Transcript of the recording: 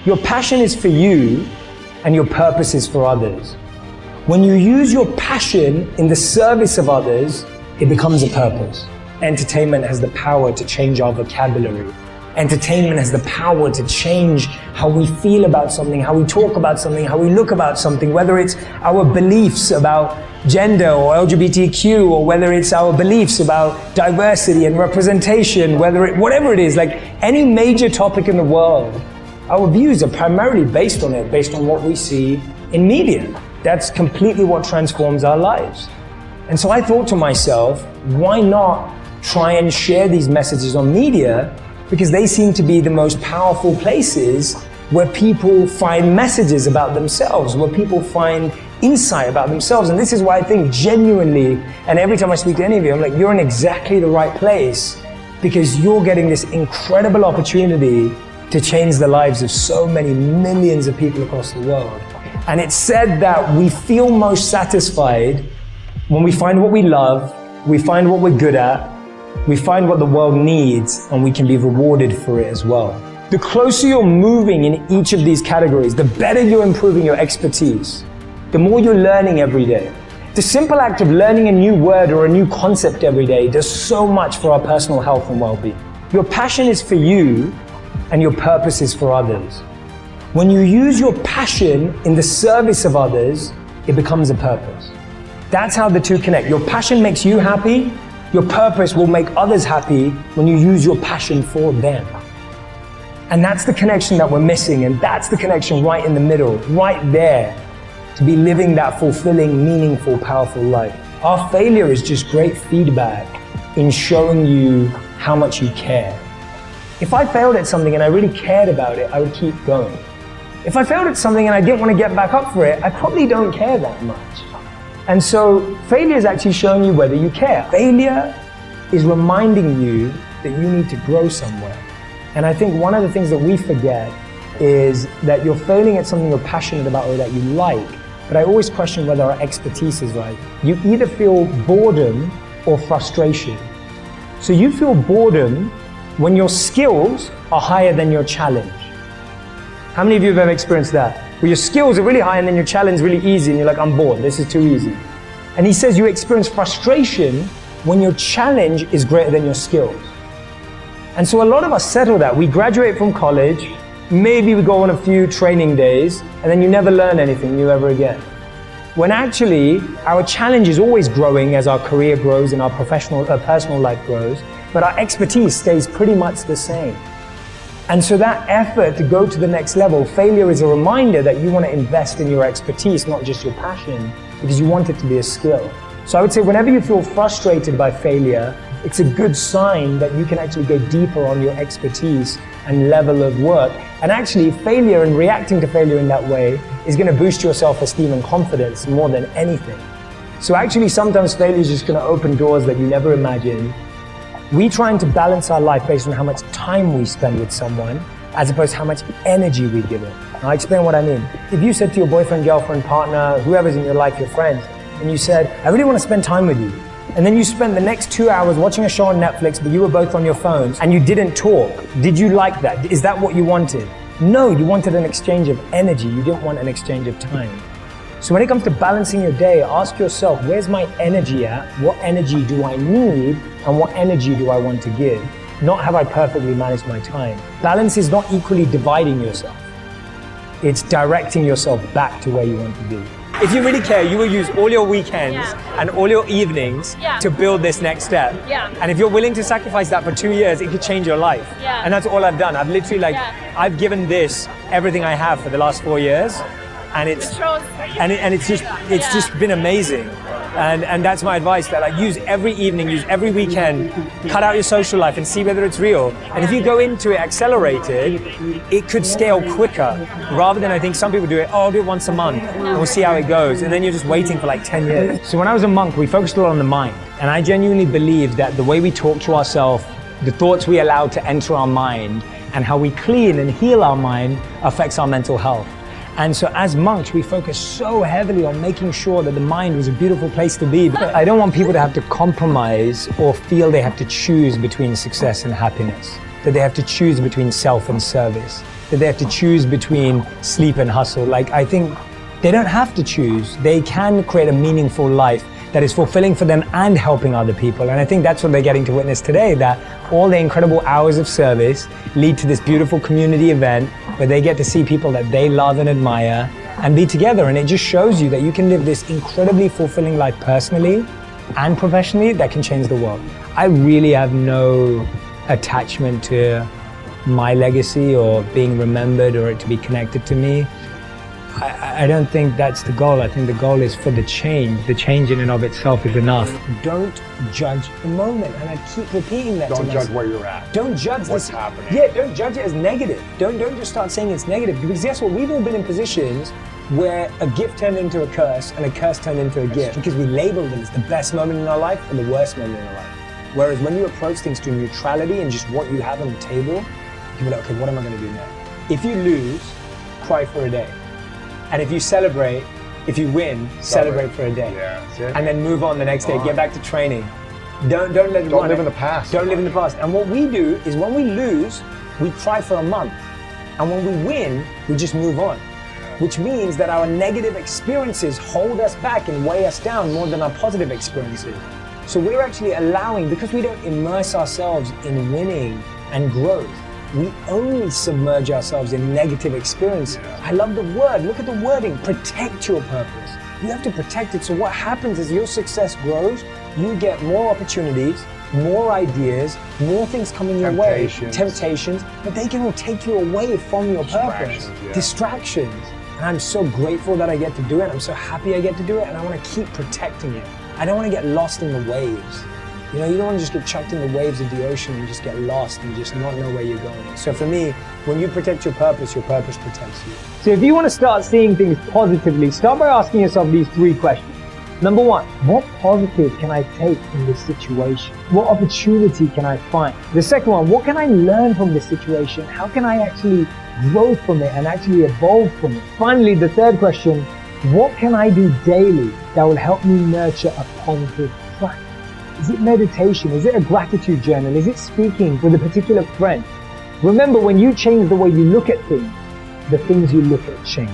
Your passion is for you and your purpose is for others. When you use your passion in the service of others, it becomes a purpose. Entertainment has the power to change our vocabulary. Entertainment has the power to change how we feel about something, how we talk about something, how we look about something, whether it's our beliefs about gender or LGBTQ, or whether it's our beliefs about diversity and representation, whatever it is, like any major topic in the world, our views are primarily based on it, based on what we see in media. That's completely what transforms our lives. And so I thought to myself, why not try and share these messages on media? Because they seem to be the most powerful places where people find messages about themselves, where people find insight about themselves. And this is why I think genuinely, and every time I speak to any of you, I'm like, you're in exactly the right place, because you're getting this incredible opportunity to change the lives of so many millions of people across the world. And it's said that we feel most satisfied when we find what we love, we find what we're good at, we find what the world needs, and we can be rewarded for it as well. The closer you're moving in each of these categories, the better you're improving your expertise, the more you're learning every day. The simple act of learning a new word or a new concept every day does so much for our personal health and well-being. Your passion is for you, and your purpose is for others. When you use your passion in the service of others, it becomes a purpose. That's how the two connect. Your passion makes you happy. Your purpose will make others happy when you use your passion for them. And that's the connection that we're missing, and that's the connection right in the middle, right there, to be living that fulfilling, meaningful, powerful life. Our failure is just great feedback in showing you how much you care. If I failed at something and I really cared about it, I would keep going. If I failed at something and I didn't want to get back up for it, I probably don't care that much. And so failure is actually showing you whether you care. Failure is reminding you that you need to grow somewhere. And I think one of the things that we forget is that you're failing at something you're passionate about or that you like. But I always question whether our expertise is right. You either feel boredom or frustration. So you feel boredom when your skills are higher than your challenge. How many of you have ever experienced that? Where your skills are really high and then your challenge is really easy and you're like, I'm bored, this is too easy. And he says you experience frustration when your challenge is greater than your skills. And so a lot of us settle that. We graduate from college, maybe we go on a few training days, and then you never learn anything new ever again. When actually, our challenge is always growing as our career grows and our personal life grows, but our expertise stays pretty much the same. And so that effort to go to the next level, failure is a reminder that you want to invest in your expertise, not just your passion, because you want it to be a skill. So I would say whenever you feel frustrated by failure, it's a good sign that you can actually go deeper on your expertise and level of work. And actually failure and reacting to failure in that way is going to boost your self-esteem and confidence more than anything. So actually sometimes failure is just going to open doors that you never imagined. We trying to balance our life based on how much time we spend with someone as opposed to how much energy we give it. And I'll explain what I mean. If you said to your boyfriend, girlfriend, partner, whoever's in your life, your friends, and you said, I really want to spend time with you. And then you spent the next 2 hours watching a show on Netflix, but you were both on your phones and you didn't talk. Did you like that? Is that what you wanted? No, you wanted an exchange of energy. You didn't want an exchange of time. So when it comes to balancing your day, ask yourself, where's my energy at? What energy do I need? And what energy do I want to give? Not have I perfectly managed my time. Balance is not equally dividing yourself. It's directing yourself back to where you want to be. If you really care, you will use all your weekends and all your evenings to build this next step. And if you're willing to sacrifice that for 2 years, it could change your life. And that's all I've done. I've literally I've given this everything I have for the last 4 years. And it's just been amazing. And that's my advice, that use every evening, use every weekend, cut out your social life and see whether it's real. And if you go into it accelerated, it could scale quicker, rather than I think some people do it, I'll do it once a month and we'll see how it goes. And then you're just waiting for 10 years. So when I was a monk, we focused a lot on the mind. And I genuinely believe that the way we talk to ourselves, the thoughts we allow to enter our mind, and how we clean and heal our mind affects our mental health. And so as monks, we focus so heavily on making sure that the mind was a beautiful place to be. But I don't want people to have to compromise or feel they have to choose between success and happiness, that they have to choose between self and service. that they have to choose between sleep and hustle. Like, I think they don't have to choose. They can create a meaningful life that is fulfilling for them and helping other people. And I think that's what they're getting to witness today, that all the incredible hours of service lead to this beautiful community event where they get to see people that they love and admire and be together. And it just shows you that you can live this incredibly fulfilling life personally and professionally that can change the world. I really have no attachment to my legacy or being remembered or it to be connected to me. I don't think that's the goal. I think the goal is for the change. The change in and of itself is enough. Don't judge the moment. And I keep repeating that to myself. Don't judge where you're at. Don't judge what's happening. Yeah, don't judge it as negative. Don't just start saying it's negative. Because guess what? We've all been in positions where a gift turned into a curse and a curse turned into a gift because we labeled them as the best moment in our life and the worst moment in our life. Whereas when you approach things through neutrality and just what you have on the table, you can be like, okay, what am I going to do now? If you lose, cry for a day. And if you celebrate, if you win, celebrate for a day. Yeah, that's it. And then move on the next day, get back to training. Don't let it Don't live in the past. Don't live in the past. And what we do is when we lose, we cry for a month. And when we win, we just move on. Which means that our negative experiences hold us back and weigh us down more than our positive experiences. So we're actually allowing, because we don't immerse ourselves in winning and growth, we only submerge ourselves in negative experiences. I love the word. Look at the wording. Protect your purpose. You have to protect it. So what happens is your success grows, you get more opportunities, more ideas, more things coming your way. Temptations. But they can all take you away from your purpose. Distractions. And I'm so grateful that I get to do it. I'm so happy I get to do it. And I want to keep protecting it. I don't want to get lost in the waves. You know, you don't want to just get chucked in the waves of the ocean and just get lost and just not know where you're going. So for me, when you protect your purpose protects you. So if you want to start seeing things positively, start by asking yourself these 3 questions. Number 1, what positive can I take from this situation? What opportunity can I find? The second one, what can I learn from this situation? How can I actually grow from it and actually evolve from it? Finally, the third question, what can I do daily that will help me nurture a positive practice? Is it meditation? Is it a gratitude journal? Is it speaking with a particular friend? Remember, when you change the way you look at things, the things you look at change.